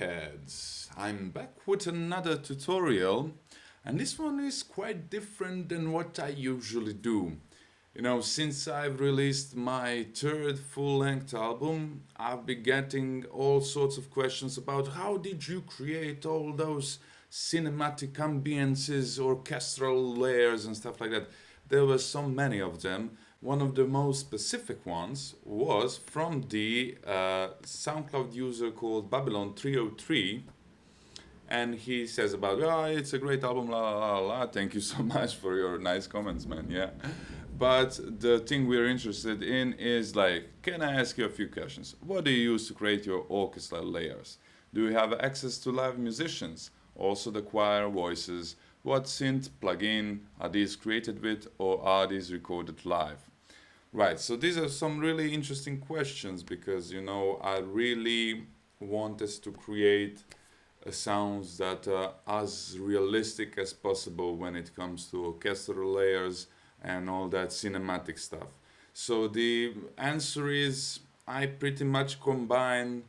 Psyheads. I'm back with another tutorial, and this one is quite different than what I usually do. Since I've released my third full-length album, I've been getting all sorts of questions about how did you create all those cinematic ambiences, orchestral layers and stuff like that. There were so many of them. One of the most specific ones was from the SoundCloud user called Babylon 303, and he says about, it's a great album, la la la la. Thank you so much for your nice comments, man. Yeah. But the thing we're interested in is can I ask you a few questions? What do you use to create your orchestral layers? Do you have access to live musicians? Also the choir voices? What synth plugin are these created with, or are these recorded live? Right, so these are some really interesting questions because, I really wanted to create sounds that are as realistic as possible when it comes to orchestral layers and all that cinematic stuff. So the answer is I pretty much combine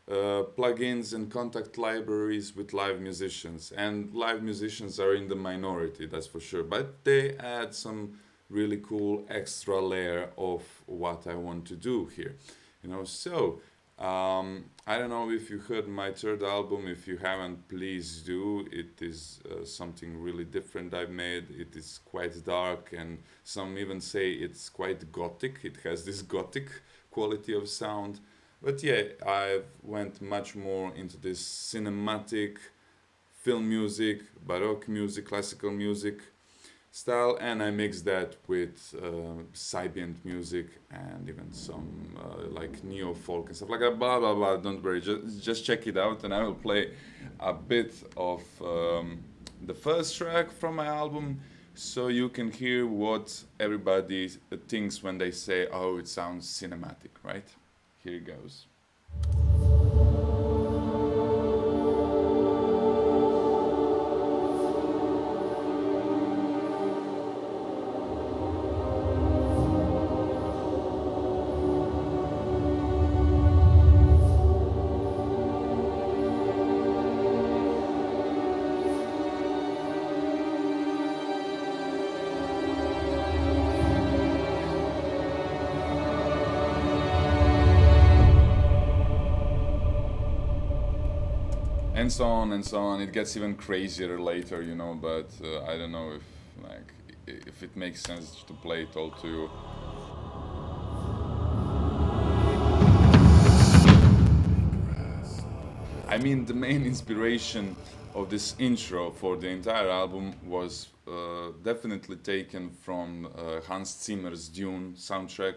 plugins and Kontakt libraries with live musicians, and live musicians are in the minority, that's for sure, but they add some really cool extra layer of what I want to do here. I don't know if you heard my third album. If you haven't, please do. It is something really different I've made. It is quite dark, and some even say it's quite gothic. It has this gothic quality of sound. But yeah, I've went much more into this cinematic film music, baroque music, classical music style, and I mix that with ambient music and even some neo folk and stuff like that. Blah blah blah. Don't worry, just check it out, and I will play a bit of the first track from my album, so you can hear what everybody thinks when they say, "Oh, it sounds cinematic," right? Here it goes. And so on and so on. It gets even crazier later, but I don't know if it makes sense to play it all to you. I mean, the main inspiration of this intro for the entire album was definitely taken from Hans Zimmer's Dune soundtrack,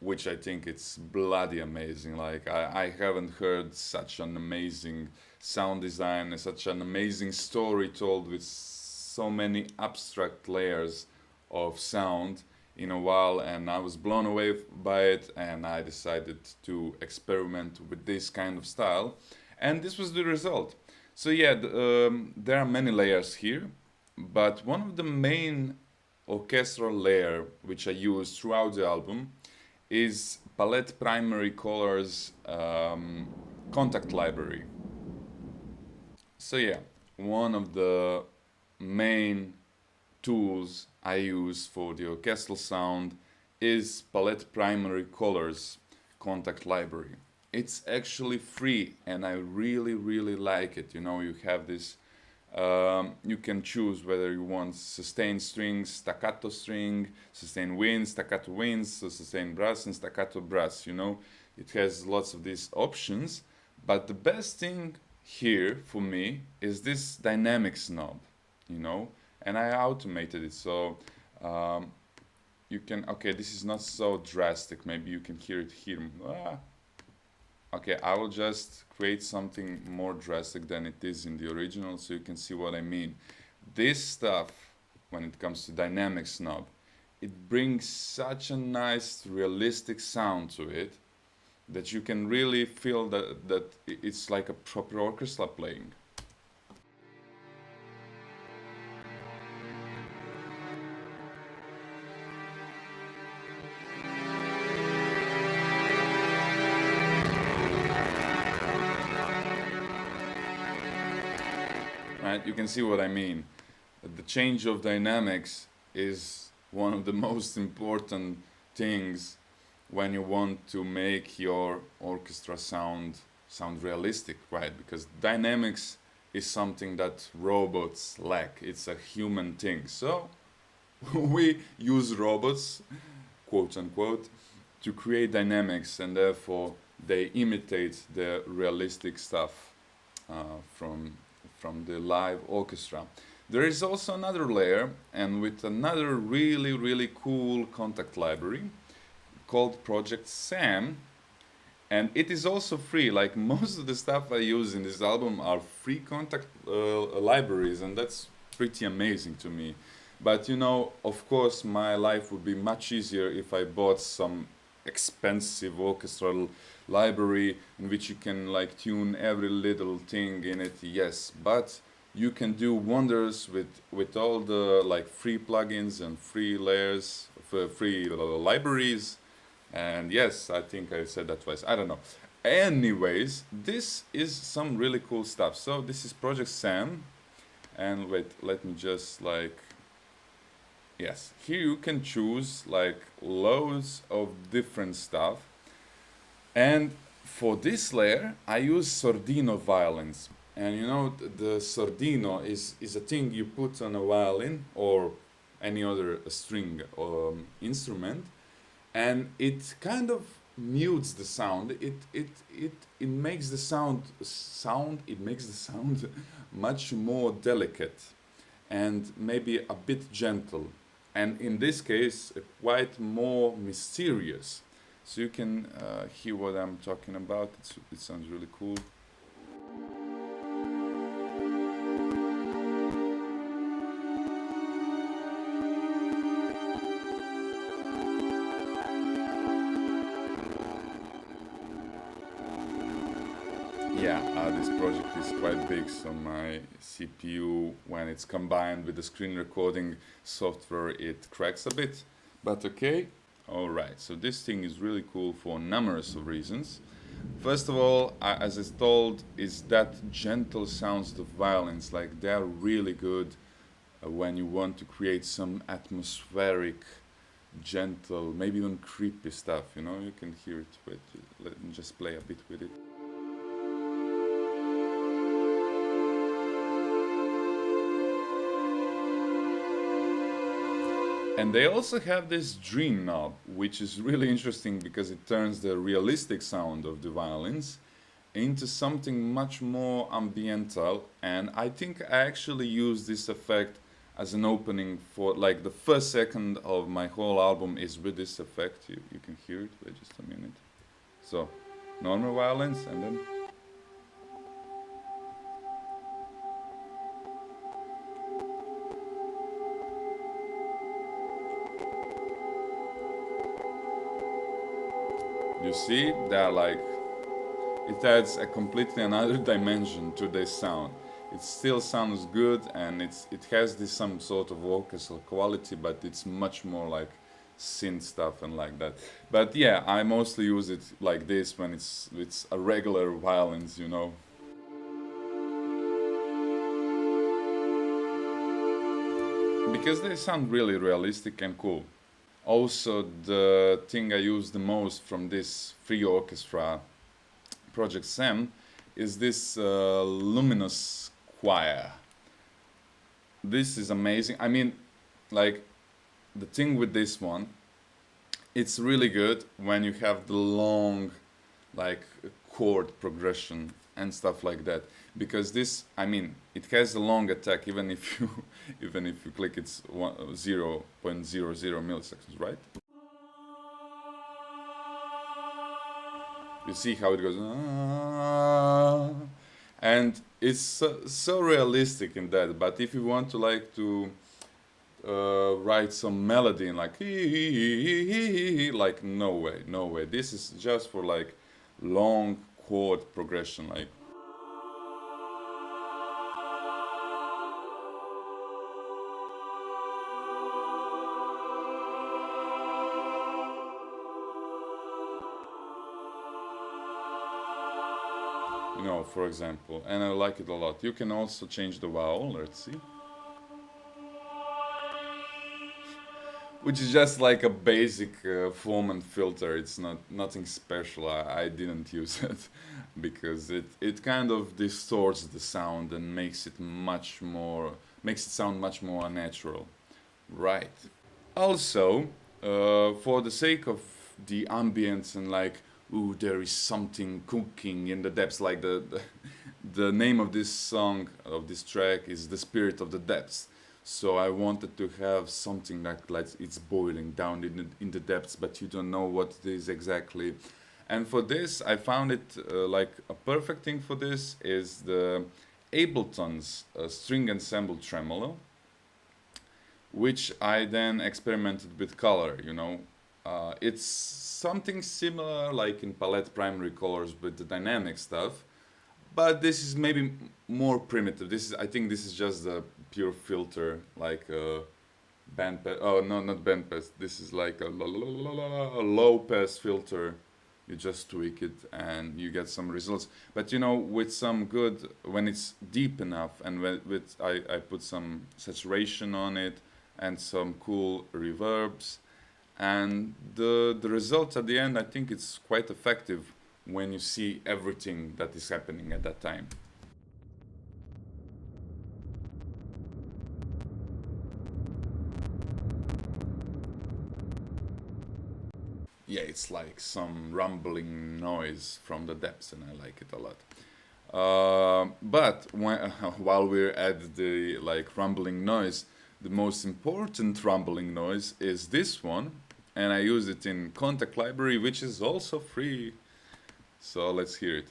which I think it's bloody amazing. I haven't heard such an amazing sound design and such an amazing story told with so many abstract layers of sound in a while, and I was blown away by it, and I decided to experiment with this kind of style, and this was the result. So yeah, there are many layers here, but one of the main orchestral layer which I use throughout the album is Palette Primary Colors Kontakt library. So yeah, one of the main tools I use for the orchestral sound is Palette Primary Colors Kontakt library. It's actually free, and I really, really like it. You have this, you can choose whether you want sustained strings, staccato string, sustained winds, staccato winds, so sustained brass and staccato brass. It has lots of these options, but the best thing here for me is this dynamics knob, and I automated it, so you can, okay, this is not so drastic, maybe you can hear it here. Okay, I will just create something more drastic than it is in the original, so you can see what I mean. This stuff, when it comes to dynamics knob, it brings such a nice realistic sound to it that you can really feel that it's like a proper orchestra playing. right? You can see what I mean. The change of dynamics is one of the most important things when you want to make your orchestra sound realistic, right? Because dynamics is something that robots lack. It's a human thing. So we use robots, quote unquote, to create dynamics, and therefore they imitate the realistic stuff from the live orchestra. There is also another layer, and with another really cool Kontakt library called Project Sam, and it is also free. Like most of the stuff I use in this album are free Kontakt libraries, and that's pretty amazing to me. But you know, of course, my life would be much easier if I bought some expensive orchestral library in which you can like tune every little thing in it. Yes, but you can do wonders with all the like free plugins and free layers, free libraries. And yes, I think I said that twice. I don't know. Anyways, this is some really cool stuff. So this is Project Sam, and wait, let me just like, yes, here you can choose like loads of different stuff. And for this layer, I use Sordino violins. And you know, the Sordino is a thing you put on a violin or any other string instrument, and it kind of mutes the sound. It makes the sound much more delicate and maybe a bit gentle, and in this case quite more mysterious. So you can hear what I'm talking about. It sounds really cool. Yeah, this project is quite big, so my CPU, when it's combined with the screen recording software, it cracks a bit. But okay, alright, so this thing is really cool for numerous of reasons. First of all, as I told, is that gentle sounds of violins, like they're really good when you want to create some atmospheric, gentle, maybe even creepy stuff, you know, you can hear it. Wait, let me just play a bit with it. And they also have this dream knob, which is really interesting because it turns the realistic sound of the violins into something much more ambiental. And I think I actually use this effect as an opening for like the first second of my whole album is with this effect. You can hear it. Wait just a minute. So normal violins, and then you see, they're like, it adds a completely another dimension to this sound. It still sounds good, and it has this some sort of orchestral quality, but it's much more like synth stuff and like that. But yeah, I mostly use it like this when it's a regular violins, you know. Because they sound really realistic and cool. Also, the thing I use the most from this free orchestra Project Sam is this luminous choir. This is amazing. I mean, like, the thing with this one, it's really good when you have the long, like, chord progression and stuff like that. Because this, I mean, it has a long attack, even if you click, it's 0.00 milliseconds, right? You see how it goes, and it's so realistic in that. But if you want to like to write some melody in like no way, no way. This is just for like long chord progression, like. You No, for example, and I like it a lot. You can also change the vowel, let's see. Which is just like a basic Foreman filter. It's nothing special. I didn't use it because it kind of distorts the sound and makes it sound much more natural. Right. Also, for the sake of the ambience and like, ooh, there is something cooking in the depths. Like the name of this song, of this track, is "The Spirit of the Depths." So I wanted to have something like it's boiling down in the depths, but you don't know what it is exactly. And for this, I found it like a perfect thing for this is the Ableton's string ensemble tremolo, which I then experimented with color. It's something similar like in palette primary colors with the dynamic stuff, but this is maybe more primitive. I think this is just the pure filter, like band pass. Oh no, not band pass. This is like a low pass filter. You just tweak it and you get some results. But with some good, when it's deep enough, and I put some saturation on it and some cool reverbs, and the result at the end, I think it's quite effective when you see everything that is happening at that time. Yeah, it's like some rumbling noise from the depths, and I like it a lot. But while we're at the like rumbling noise, the most important rumbling noise is this one, and I use it in Kontakt library, which is also free. So let's hear it.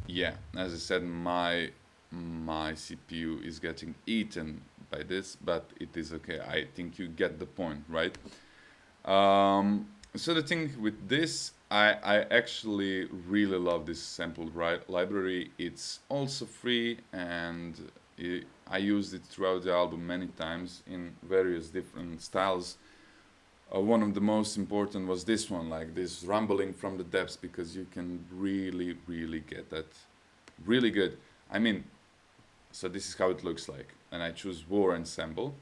Yeah, as I said, my CPU is getting eaten by this, but it is okay. I think you get the point, right? So the thing with this, I actually really love this sample library. It's also free, and I used it throughout the album many times in various different styles. One of the most important was this one, like this rumbling from the depths, because you can really, really get that really good. I mean, so this is how it looks like, and I choose War Ensemble,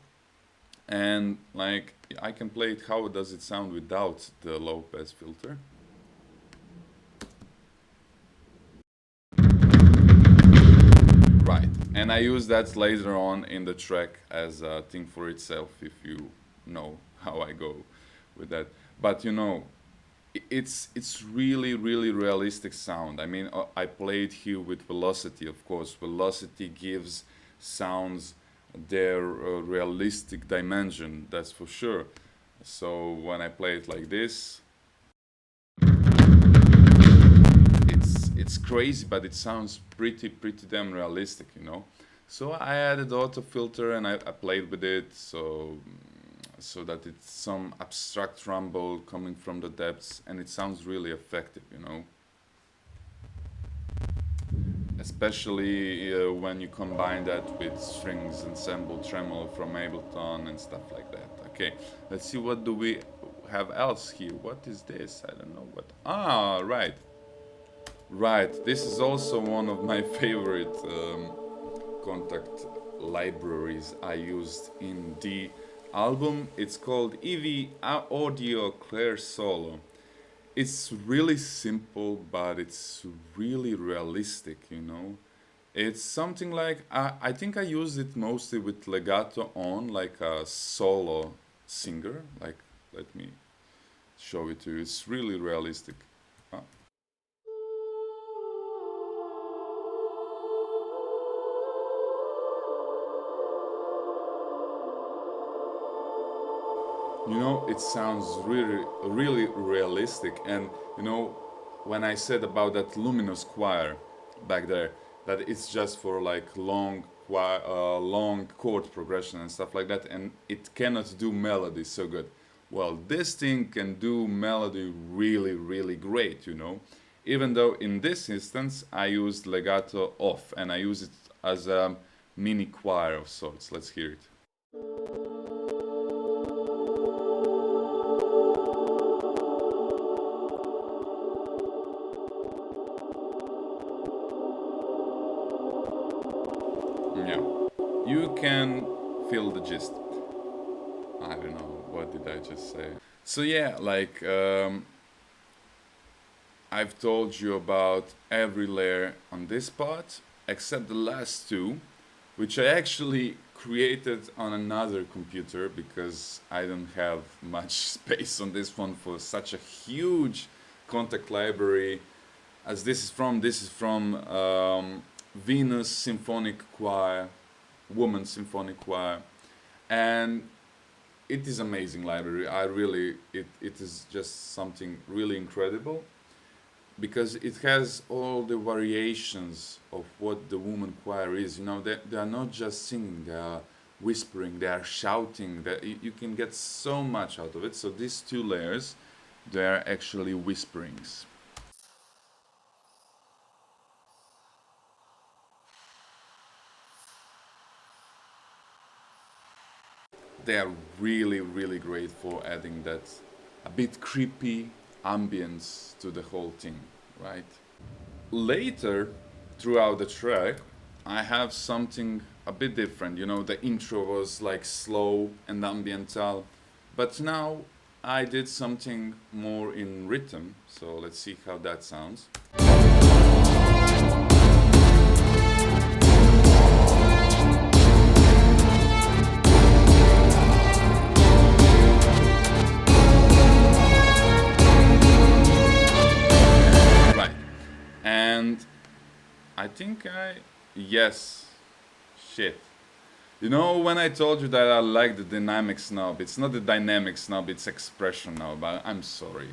and like I can play it. How does it sound without the low pass filter? Right, and I use that later on in the track as a thing for itself, if you know how I go with that. But it's really realistic sound. I mean, I played here with velocity, of course. Velocity gives sounds their realistic dimension, that's for sure. So when I play it like this, it's crazy, but it sounds pretty damn realistic. So I added auto filter, and I played with it, so that it's some abstract rumble coming from the depths, and it sounds really effective. Especially when you combine that with strings ensemble tremolo from Ableton and stuff like that. Okay, let's see, what do we have else here? What is this? I don't know what. Right, this is also one of my favorite Kontakt libraries I used in the album. It's called EV Audio Clare Solo. It's really simple, but it's really realistic. It's something like, I think I use it mostly with legato on, like a solo singer. Like, let me show it to you. It's really realistic. It sounds really realistic. And when I said about that luminous choir back there, that it's just for like long chord progression and stuff like that, and it cannot do melody so good. Well, this thing can do melody really great. Even though in this instance I used legato off, and I use it as a mini choir of sorts. Let's hear it. you can feel the gist. I don't know, what did I just say? So yeah, like I've told you about every layer on this part, except the last two, which I actually created on another computer because I don't have much space on this one for such a huge Kontakt library as this is from Venus Symphonic Choir, Woman Symphonic Choir, and it is amazing library. It is just something really incredible because it has all the variations of what the woman choir is. You know, they are not just singing, they are whispering, they are shouting. You can get so much out of it. So these two layers, they are actually whisperings. They are really, really great for adding that a bit creepy ambience to the whole thing, right? Later, throughout the track, I have something a bit different. You know, the intro was like slow and ambiental, but now I did something more in rhythm, so let's see how that sounds. And I think yes, shit. You know, when I told you that I like the dynamic snub, it's not the dynamic snub, it's expression now, but I'm sorry.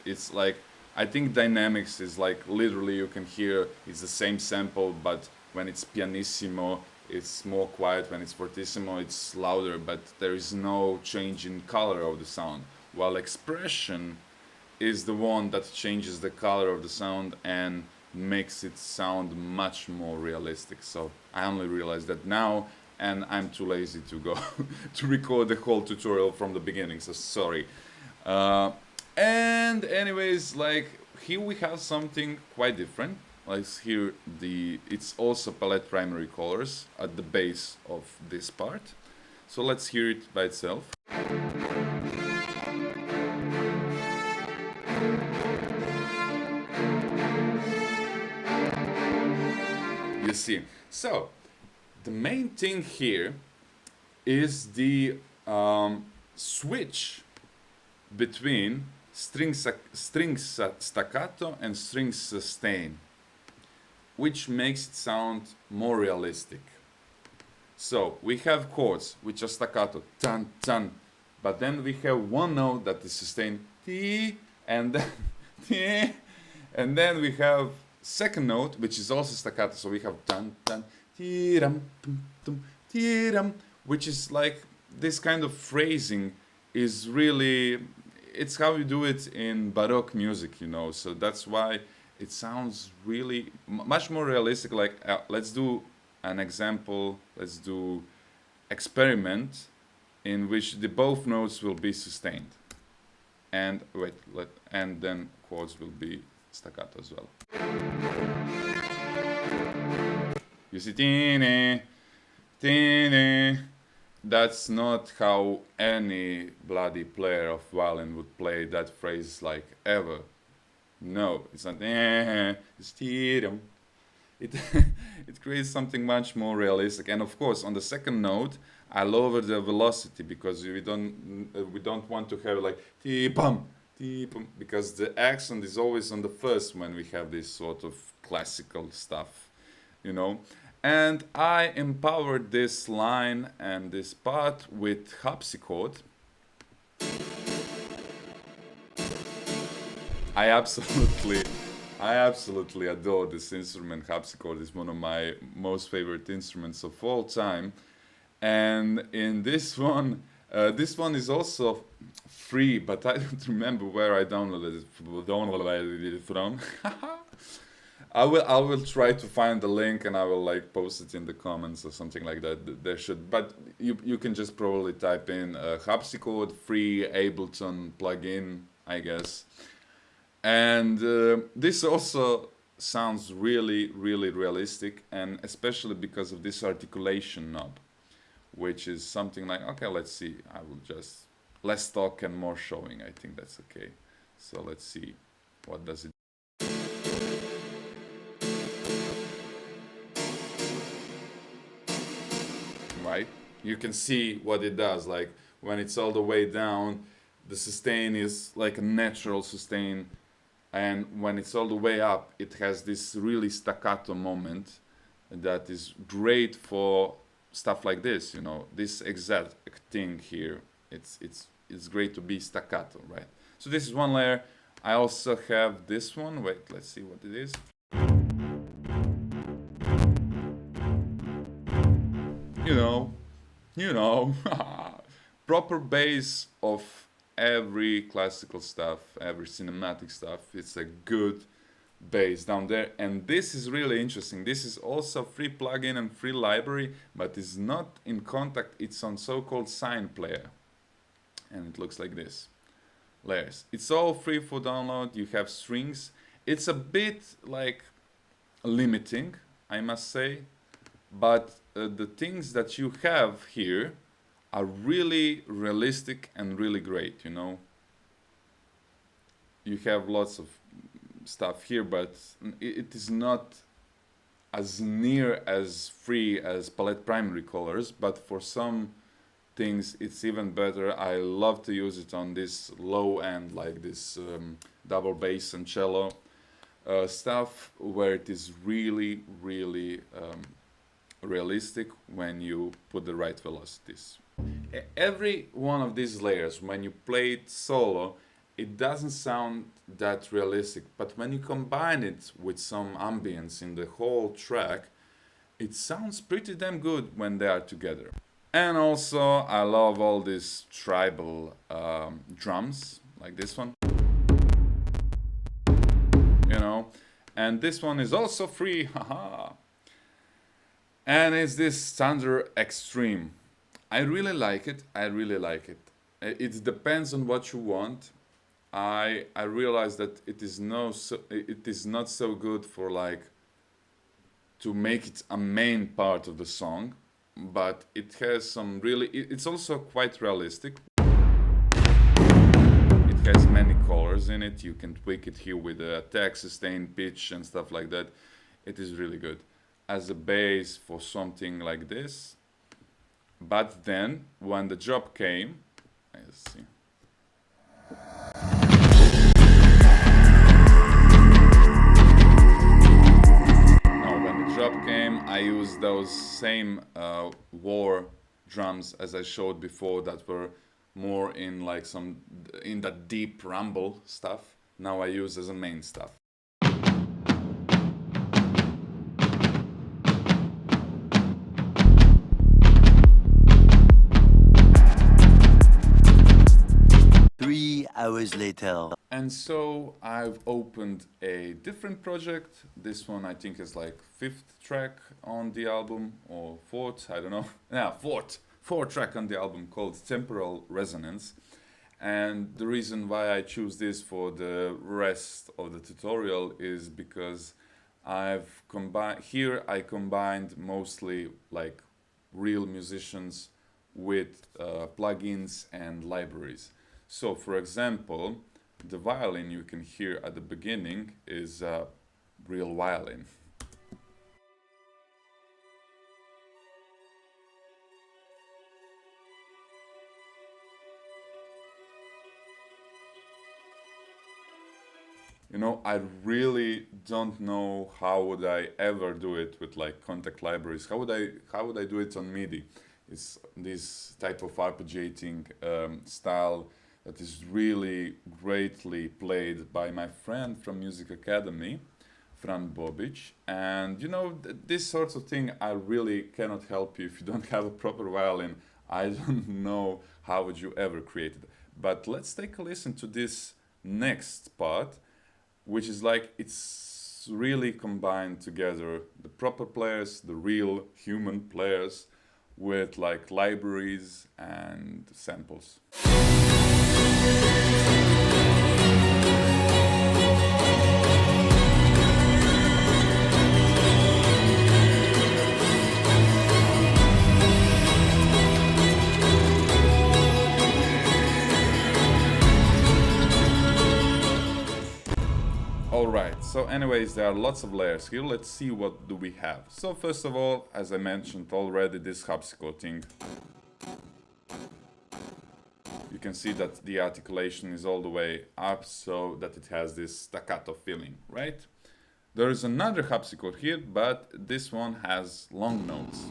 It's like, I think dynamics is like, literally you can hear it's the same sample, but when it's pianissimo, it's more quiet. When it's fortissimo, it's louder, but there is no change in color of the sound. While expression is the one that changes the color of the sound and makes it sound much more realistic. So I only realized that now, and I'm too lazy to go to record the whole tutorial from the beginning, so sorry. And anyways, like, here we have something quite different. Let's hear it's also palette primary colors at the base of this part. So let's hear it by itself. You see, so the main thing here is the switch between strings staccato and strings sustain, which makes it sound more realistic. So we have chords which are staccato, tan tan, but then we have one note that is sustained, ti, and then ti, and then we have second note which is also staccato, so we have tan tan tiram tum tum tiram, which is like this kind of phrasing is really, it's how you do it in Baroque music, you know, so that's why it sounds really much more realistic. Like let's do an example, let's do experiment in which the both notes will be sustained, and and then chords will be staccato as well. You see, tine, tine. That's not how any bloody player of violin would play that phrase, like, ever. No, it's not. It's tiram. It it creates something much more realistic. And of course, on the second note, I lower the velocity because we don't want to have like ti pum, because the accent is always on the first when we have this sort of classical stuff, you know. And I empowered this line and this part with harpsichord. I absolutely adore this instrument. Harpsichord is one of my most favorite instruments of all time. And in this one is also free, but I don't remember where I downloaded it from. I will try to find the link and I will like post it in the comments or something like that. There should, but you can just probably type in harpsichord free Ableton plugin, I guess. And this also sounds really, really realistic, and especially because of this articulation knob. which is something like, okay, let's see, I will just less talk and more showing. I think that's okay. So let's see what does it. Right, you can see what it does. Like when it's all the way down, the sustain is like a natural sustain, and when it's all the way up, it has this really staccato moment that is great for stuff like this. You know, this exact thing here, it's great to be staccato, right? So this is one layer. I also have this one. Wait, let's see what it is. You know, proper bass of every classical stuff, every cinematic stuff. It's a good bass down there, and this is really interesting. This is also free plugin and free library, but it's not in Kontakt. It's on so-called Sign Player, and it looks like this. Layers. It's all free for download. You have strings. It's a bit like limiting, I must say, but the things that you have here are really realistic and really great. You know, you have lots of stuff here, but it is not as near as free as palette primary colors, but for some things it's even better. I love to use it on this low end, like this double bass and cello stuff, where it is really realistic when you put the right velocities. Every one of these layers, when you play it solo, it doesn't sound that realistic, but when you combine it with some ambience in the whole track, it sounds pretty damn good when they are together. And also, I love all these tribal drums, like this one. You know, and this one is also free, haha. And it's this Thunder Extreme. I really like it. It depends on what you want. I realize that it is not so good for like to make it a main part of the song, but it has some really. It's also quite realistic. It has many colors in it. You can tweak it here with a attack, sustain, pitch, and stuff like that. It is really good as a base for something like this. But then, when the job came, let's see. Now, when the job came, I used those same war drums as I showed before that were more in like in that deep rumble stuff. Now I use as a main stuff. Hours later. And so I've opened a different project. This one I think is like 5th track on the album, or 4th, I don't know. Yeah, 4th track on the album, called Temporal Resonance. And the reason why I choose this for the rest of the tutorial is because I combined mostly like real musicians with plugins and libraries. So, for example, the violin you can hear at the beginning is a real violin. You know, I really don't know how would I ever do it with like Kontakt libraries. How would I do it on MIDI? It's this type of arpeggiating style that is really greatly played by my friend from Music Academy, Fran Bobic. And you know, this sort of thing, I really cannot help you if you don't have a proper violin. I don't know how would you ever create it. But let's take a listen to this next part, which is like, it's really combined together the proper players, the real human players, with like libraries and samples. Alright, so anyways, there are lots of layers here. Let's see what do we have. So first of all, as I mentioned already, this harpsichord thing. You can see that the articulation is all the way up so that it has this staccato feeling, right? There is another harpsichord here, but this one has long notes,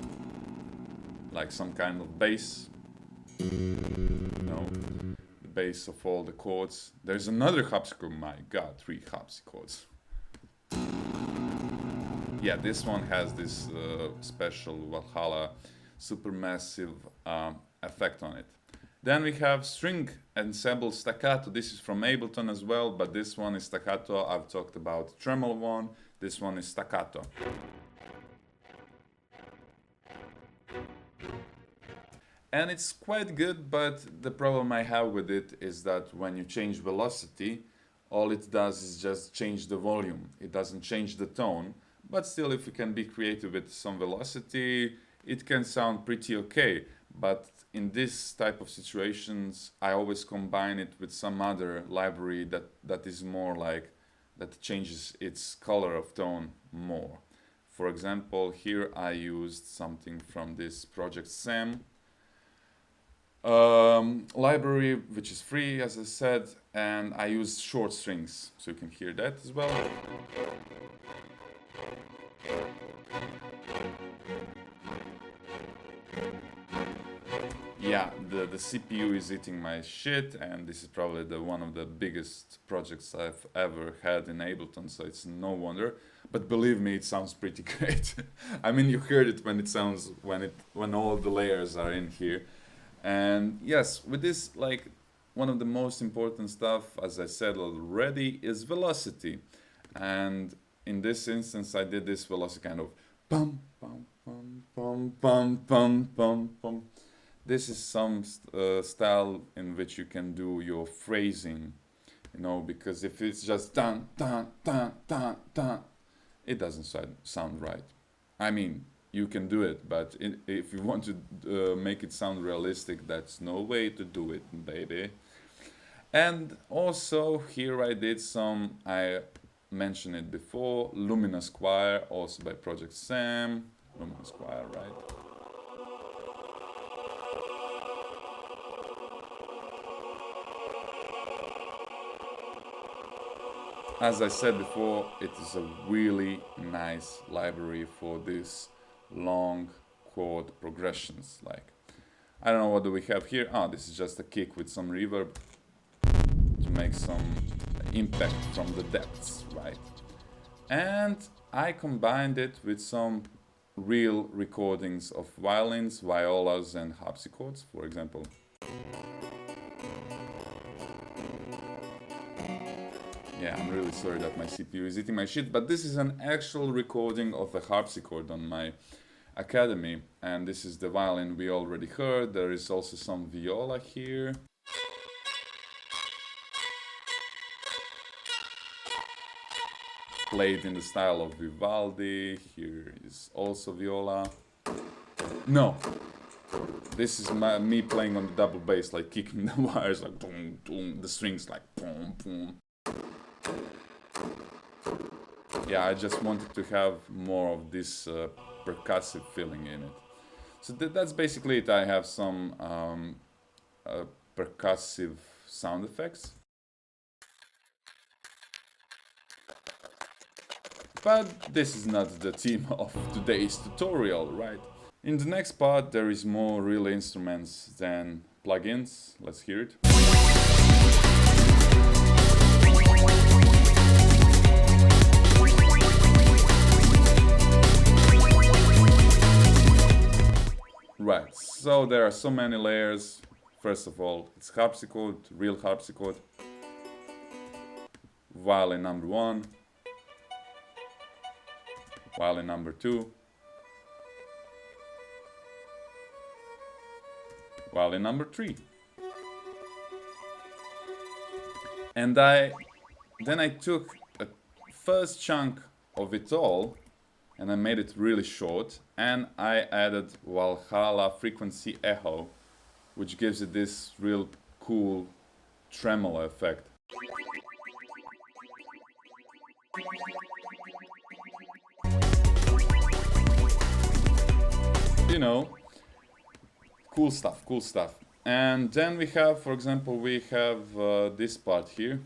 like some kind of bass. No, the bass of all the chords. There's another harpsichord. My God, 3 harpsichords. Yeah, this one has this special Valhalla supermassive effect on it. Then we have string ensemble staccato. This is from Ableton as well, but this one is staccato. I've talked about tremolo one. This one is staccato. And it's quite good, but the problem I have with it is that when you change velocity, all it does is just change the volume. It doesn't change the tone, but still, if you can be creative with some velocity, it can sound pretty okay. But in this type of situations, I always combine it with some other library that is more like, that changes its color of tone more. For example, here I used something from this Project Sam library, which is free, as I said, and I used short strings, so you can hear that as well. Yeah, the CPU is eating my shit, and this is probably one of the biggest projects I've ever had in Ableton, so it's no wonder. But believe me, it sounds pretty great. I mean, you heard it when it sounds, when all the layers are in here. And yes, with this, like, one of the most important stuff, as I said already, is velocity. And in this instance, I did this velocity kind of bum bum bum bum bum bum bum bum. This is some style in which you can do your phrasing, you know, because if it's just dun dun dun dun dun, it doesn't sound right. I mean, you can do it, but if you want to make it sound realistic, that's no way to do it, baby. And also here I did some, I mentioned it before, Luminous Choir, also by Project Sam. Luminous Choir, right? As I said before, it is a really nice library for this long chord progressions. Like, I don't know, what do we have here? Ah, this is just a kick with some reverb to make some impact from the depths, right? And I combined it with some real recordings of violins, violas, and harpsichords, for example. Yeah, I'm really sorry that my CPU is eating my shit, but this is an actual recording of a harpsichord on my Academy, and this is the violin we already heard. There is also some viola here. Played in the style of Vivaldi. Here is also viola. No, this is me playing on the double bass, like kicking the wires, like boom, boom, the strings like boom, boom. Yeah, I just wanted to have more of this percussive feeling in it. So that's basically it. I have some percussive sound effects. But this is not the theme of today's tutorial, right? In the next part there is more real instruments than plugins. Let's hear it. Right, so there are so many layers. First of all, it's harpsichord, real harpsichord, violin number 1, violin number 2, violin number 3. And then I took a first chunk of it all and I made it really short, and I added Valhalla frequency echo, which gives it this real cool tremolo effect. You know, cool stuff, cool stuff. And then we have, for example, we have this part here.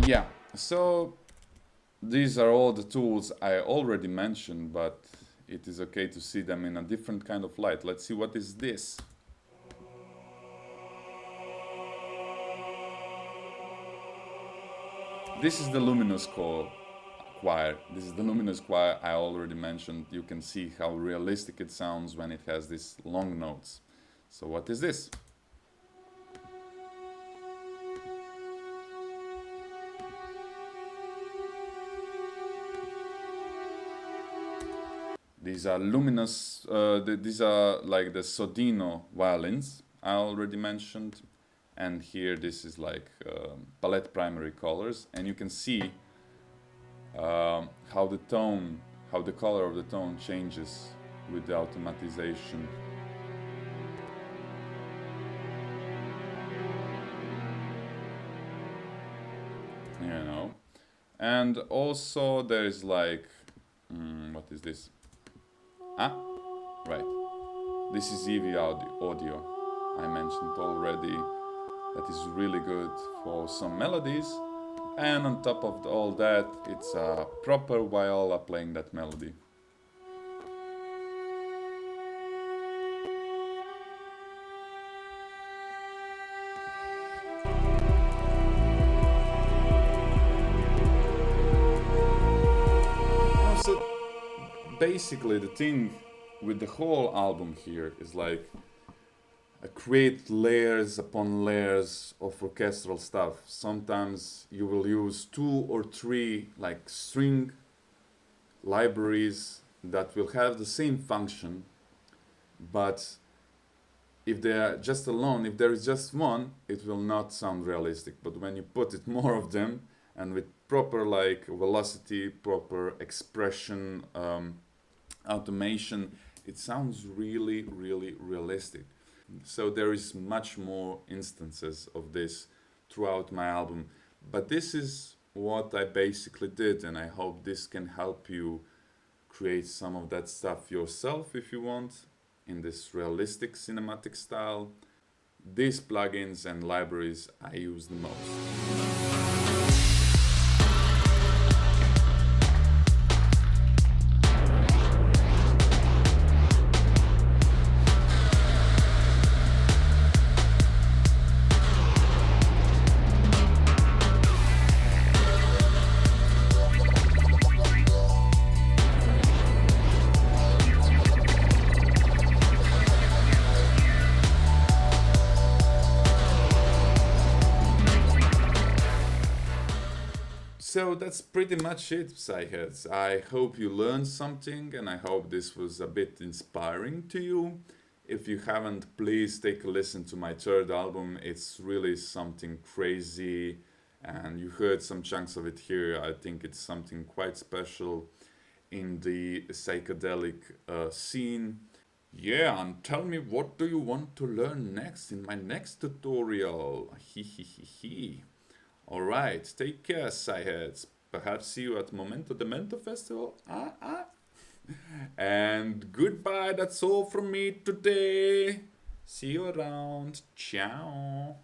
Yeah, so these are all the tools I already mentioned, but it is okay to see them in a different kind of light. Let's see what is this. This is the luminous choir. This is the luminous choir I already mentioned. You can see how realistic it sounds when it has these long notes. So what is this? These are luminous, these are like the Sodino violins I already mentioned. And here this is like palette primary colors. And you can see how the tone, how the color of the tone changes with the automatization. You know. And also there is like, what is this? Ah, right. This is EV audio. I mentioned already. That is really good for some melodies. And on top of all that, it's a proper viola playing that melody. So basically the thing with the whole album here is like create layers upon layers of orchestral stuff. Sometimes you will use 2 or 3 like string libraries that will have the same function, but if they are just alone, if there is just one, it will not sound realistic. But when you put it more of them and with proper like velocity, proper expression, automation, it sounds really, really realistic. So there is much more instances of this throughout my album. But this is what I basically did, and I hope this can help you create some of that stuff yourself if you want, in this realistic cinematic style. These plugins and libraries I use the most. So that's pretty much it, psyheads. I hope you learned something, and I hope this was a bit inspiring to you. If you haven't, please take a listen to my third album. It's really something crazy, and you heard some chunks of it here. I think it's something quite special in the psychedelic scene. Yeah, and tell me, what do you want to learn next in my next tutorial? He. Alright, take care, psyheads. Perhaps see you at Momento Demento Festival. And goodbye, that's all from me today. See you around. Ciao.